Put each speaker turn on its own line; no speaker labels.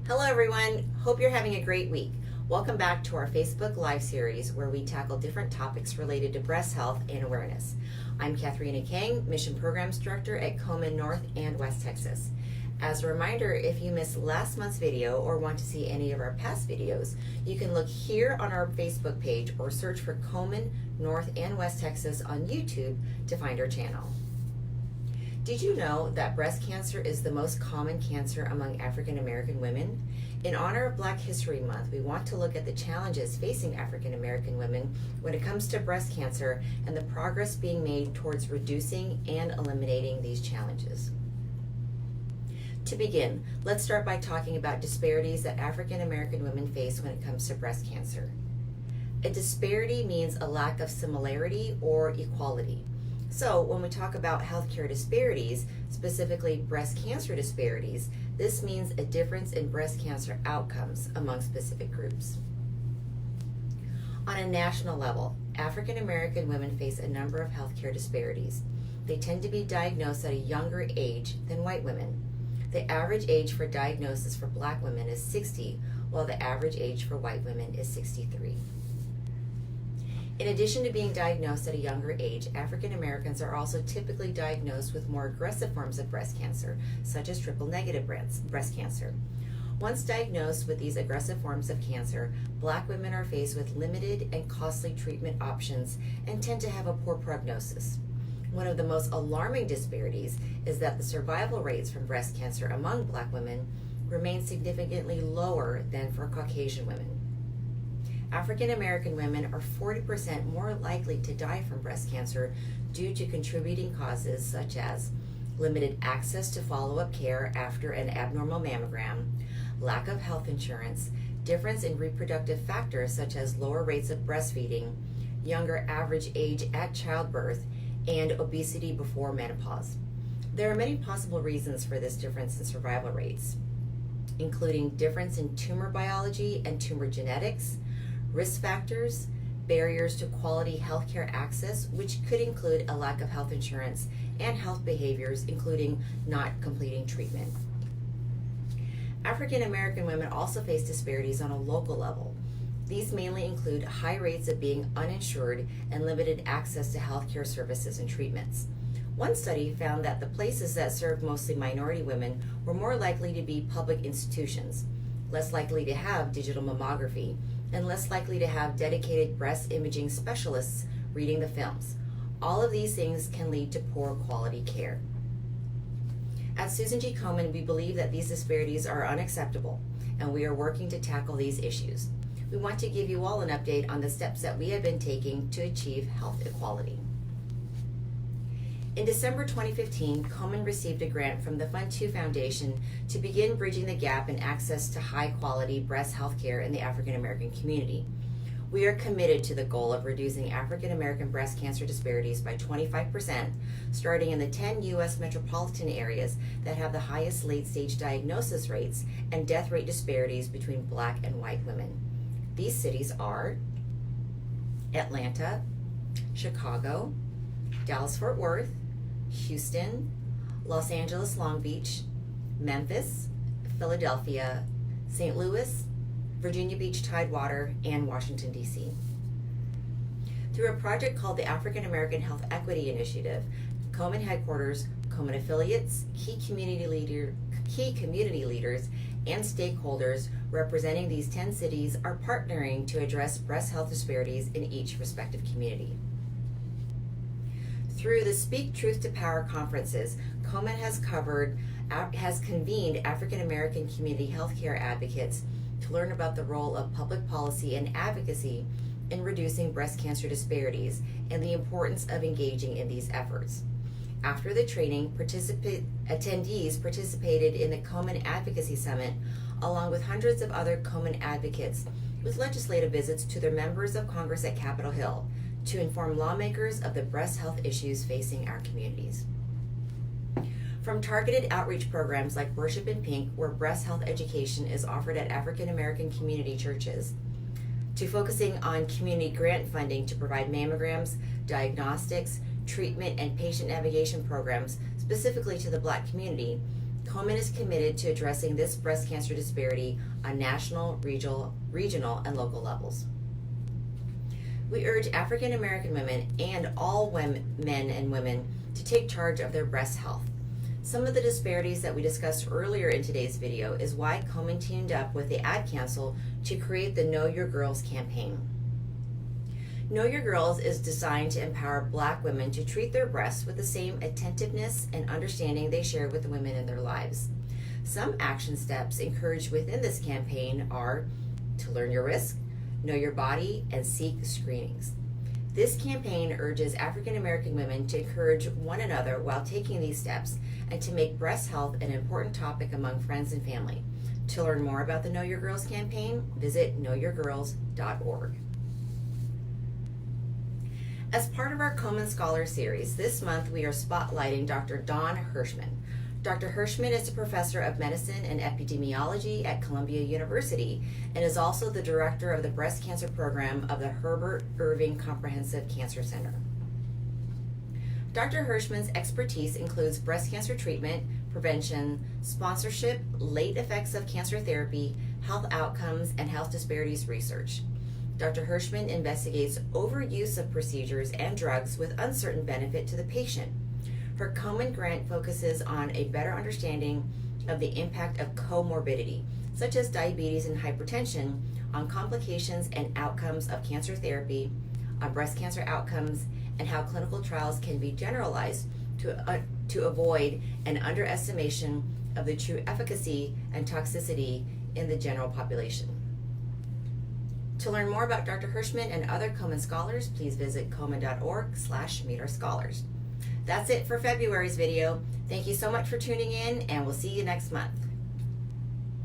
Hello everyone, hope you're having a great week. Welcome back to our Facebook Live series where we tackle different topics related to breast health and awareness. I'm Katharina Kang, Mission Programs Director at Komen North and West Texas. As a reminder, if you missed last month's video or want to see any of our past videos, you can look here on our Facebook page or search for Komen North and West Texas on YouTube to find our channel. Did you know that breast cancer is the most common cancer among African American women? In honor of Black History Month, we want to look at the challenges facing African American women when it comes to breast cancer and the progress being made towards reducing and eliminating these challenges. To begin, let's start by talking about disparities that African American women face when it comes to breast cancer. A disparity means a lack of similarity or equality. So when we talk about healthcare disparities, specifically breast cancer disparities, this means a difference in breast cancer outcomes among specific groups. On a national level, African American women face a number of healthcare disparities. They tend to be diagnosed at a younger age than white women. The average age for diagnosis for Black women is 60, while the average age for white women is 63. In addition to being diagnosed at a younger age, African Americans are also typically diagnosed with more aggressive forms of breast cancer, such as triple-negative breast cancer. Once diagnosed with these aggressive forms of cancer, Black women are faced with limited and costly treatment options and tend to have a poor prognosis. One of the most alarming disparities is that the survival rates from breast cancer among Black women remain significantly lower than for Caucasian women. African American women are 40% more likely to die from breast cancer due to contributing causes such as limited access to follow-up care after an abnormal mammogram, lack of health insurance, difference in reproductive factors such as lower rates of breastfeeding, younger average age at childbirth, and obesity before menopause. There are many possible reasons for this difference in survival rates, including difference in tumor biology and tumor genetics, risk factors, barriers to quality healthcare access, which could include a lack of health insurance, and health behaviors, including not completing treatment. African American women also face disparities on a local level. These mainly include high rates of being uninsured and limited access to healthcare services and treatments. One study found that the places that served mostly minority women were more likely to be public institutions, less likely to have digital mammography, and less likely to have dedicated breast imaging specialists reading the films. All of these things can lead to poor quality care. At Susan G. Komen, we believe that these disparities are unacceptable, and we are working to tackle these issues. We want to give you all an update on the steps that we have been taking to achieve health equality. In December 2015, Komen received a grant from the Fund 2 Foundation to begin bridging the gap in access to high-quality breast health care in the African American community. We are committed to the goal of reducing African American breast cancer disparities by 25%, starting in the 10 U.S. metropolitan areas that have the highest late-stage diagnosis rates and death rate disparities between Black and white women. These cities are Atlanta, Chicago, Dallas-Fort Worth, Houston, Los Angeles, Long Beach, Memphis, Philadelphia, St. Louis, Virginia Beach, Tidewater, and Washington, D.C. Through a project called the African American Health Equity Initiative, Komen headquarters, Komen affiliates, key community leaders, and stakeholders representing these 10 cities are partnering to address breast health disparities in each respective community. Through the Speak Truth to Power conferences, Komen has convened African American community healthcare advocates to learn about the role of public policy and advocacy in reducing breast cancer disparities and the importance of engaging in these efforts. After the training, attendees participated in the Komen Advocacy Summit along with hundreds of other Komen advocates with legislative visits to their members of Congress at Capitol Hill to inform lawmakers of the breast health issues facing our communities. From targeted outreach programs like Worship in Pink, where breast health education is offered at African American community churches, to focusing on community grant funding to provide mammograms, diagnostics, treatment, and patient navigation programs specifically to the Black community, Komen is committed to addressing this breast cancer disparity on national, regional, and local levels. We urge African American women and all men and women to take charge of their breast health. Some of the disparities that we discussed earlier in today's video is why Komen teamed up with the Ad Council to create the Know Your Girls campaign. Know Your Girls is designed to empower Black women to treat their breasts with the same attentiveness and understanding they share with the women in their lives. Some action steps encouraged within this campaign are to learn your risk, know your body, and seek screenings. This campaign urges African American women to encourage one another while taking these steps and to make breast health an important topic among friends and family. To learn more about the Know Your Girls campaign, visit knowyourgirls.org. As part of our Komen Scholar series, this month we are spotlighting Dr. Dawn Hirschman. Dr. Hirschman is a professor of medicine and epidemiology at Columbia University and is also the director of the breast cancer program of the Herbert Irving Comprehensive Cancer Center. Dr. Hirschman's expertise includes breast cancer treatment, prevention, sponsorship, late effects of cancer therapy, health outcomes, and health disparities research. Dr. Hirschman investigates overuse of procedures and drugs with uncertain benefit to the patient. Her Komen grant focuses on a better understanding of the impact of comorbidity, such as diabetes and hypertension, on complications and outcomes of cancer therapy, on breast cancer outcomes, and how clinical trials can be generalized to avoid an underestimation of the true efficacy and toxicity in the general population. To learn more about Dr. Hirschman and other Komen Scholars, please visit komen.org/meetourscholars. That's it for February's video. Thank you so much for tuning in, and we'll see you next month.